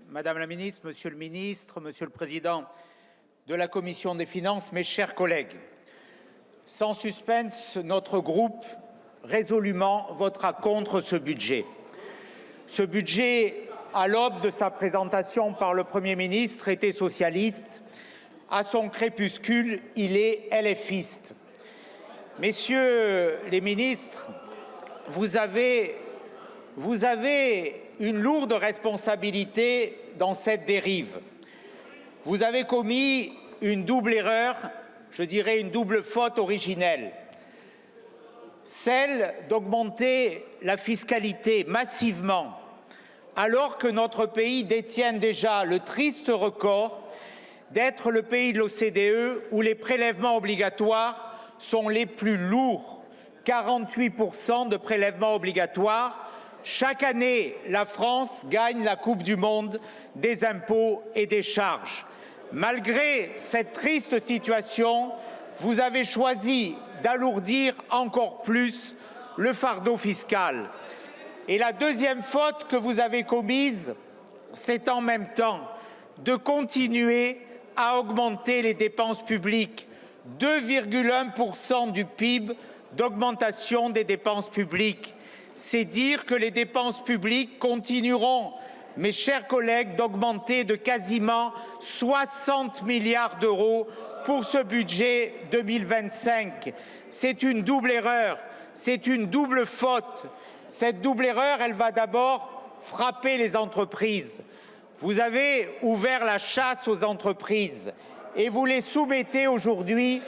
Madame la Ministre, Monsieur le Ministre, Monsieur le Président de la Commission des Finances, mes chers collègues. Sans suspense, notre groupe résolument votera contre ce budget. Ce budget, à l'aube de sa présentation par le Premier ministre, était socialiste. À son crépuscule, il est LFiste. Messieurs les ministres, vous avez une lourde responsabilité dans cette dérive. Vous avez commis une double erreur, je dirais une double faute originelle. Celle d'augmenter la fiscalité massivement, alors que notre pays détient déjà le triste record d'être le pays de l'OCDE où les prélèvements obligatoires sont les plus lourds. 48% de prélèvements obligatoires. Chaque année, la France gagne la Coupe du Monde des impôts et des charges. Malgré cette triste situation, vous avez choisi d'alourdir encore plus le fardeau fiscal. Et la deuxième faute que vous avez commise, c'est en même temps de continuer à augmenter les dépenses publiques. 2,1% du PIB d'augmentation des dépenses publiques. C'est dire que les dépenses publiques continueront, mes chers collègues, d'augmenter de quasiment 60 milliards d'euros pour ce budget 2025. C'est une double erreur, c'est une double faute. Cette double erreur, elle va d'abord frapper les entreprises. Vous avez ouvert la chasse aux entreprises et vous les soumettez aujourd'hui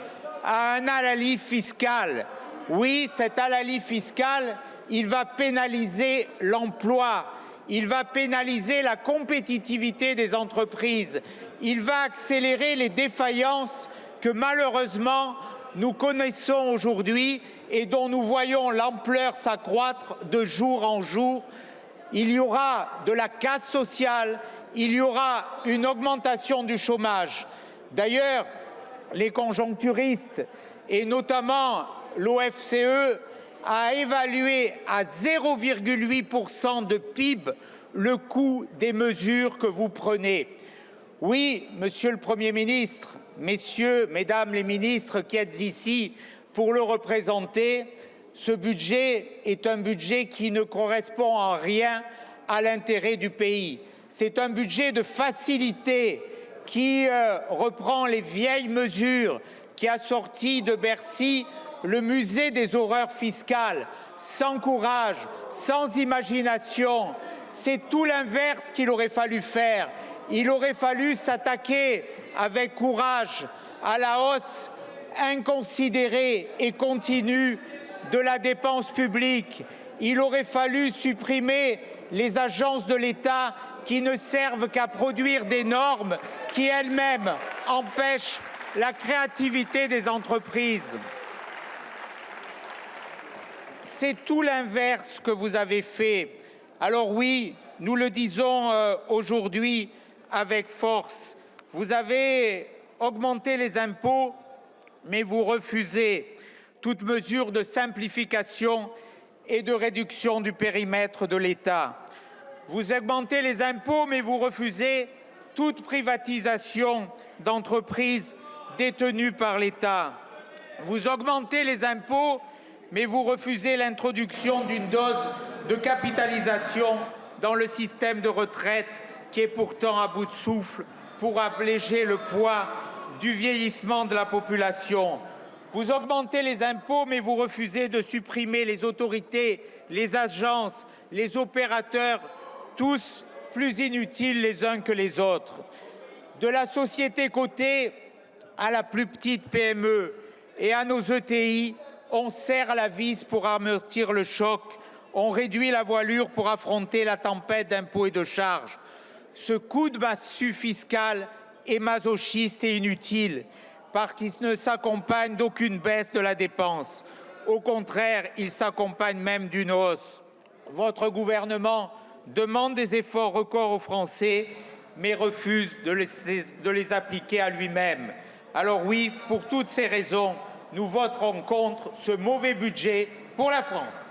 à un hallali fiscal. Oui, cet hallali fiscal, il va pénaliser l'emploi, il va pénaliser la compétitivité des entreprises, il va accélérer les défaillances que malheureusement nous connaissons aujourd'hui et dont nous voyons l'ampleur s'accroître de jour en jour. Il y aura de la casse sociale, il y aura une augmentation du chômage. D'ailleurs, les conjoncturistes et notamment l'OFCE a évalué à 0,8% de PIB le coût des mesures que vous prenez. Oui, Monsieur le Premier ministre, Messieurs, Mesdames les ministres qui êtes ici pour le représenter, ce budget est un budget qui ne correspond en rien à l'intérêt du pays. C'est un budget de facilité qui reprend les vieilles mesures, qui a sorti de Bercy le musée des horreurs fiscales, sans courage, sans imagination. C'est tout l'inverse qu'il aurait fallu faire. Il aurait fallu s'attaquer avec courage à la hausse inconsidérée et continue de la dépense publique. Il aurait fallu supprimer les agences de l'État qui ne servent qu'à produire des normes qui elles-mêmes empêchent la créativité des entreprises. C'est tout l'inverse que vous avez fait. Alors oui, nous le disons aujourd'hui avec force, vous avez augmenté les impôts, mais vous refusez toute mesure de simplification et de réduction du périmètre de l'État. Vous augmentez les impôts, mais vous refusez toute privatisation d'entreprises détenues par l'État. Vous augmentez les impôts, mais vous refusez l'introduction d'une dose de capitalisation dans le système de retraite qui est pourtant à bout de souffle pour alléger le poids du vieillissement de la population. Vous augmentez les impôts, mais vous refusez de supprimer les autorités, les agences, les opérateurs, tous plus inutiles les uns que les autres. De la société cotée à la plus petite PME et à nos ETI, on serre la vis pour amortir le choc, on réduit la voilure pour affronter la tempête d'impôts et de charges. Ce coup de massue fiscal est masochiste et inutile, parce qu'il ne s'accompagne d'aucune baisse de la dépense. Au contraire, il s'accompagne même d'une hausse. Votre gouvernement demande des efforts records aux Français, mais refuse de les appliquer à lui-même. Alors oui, pour toutes ces raisons, nous voterons contre ce mauvais budget pour la France.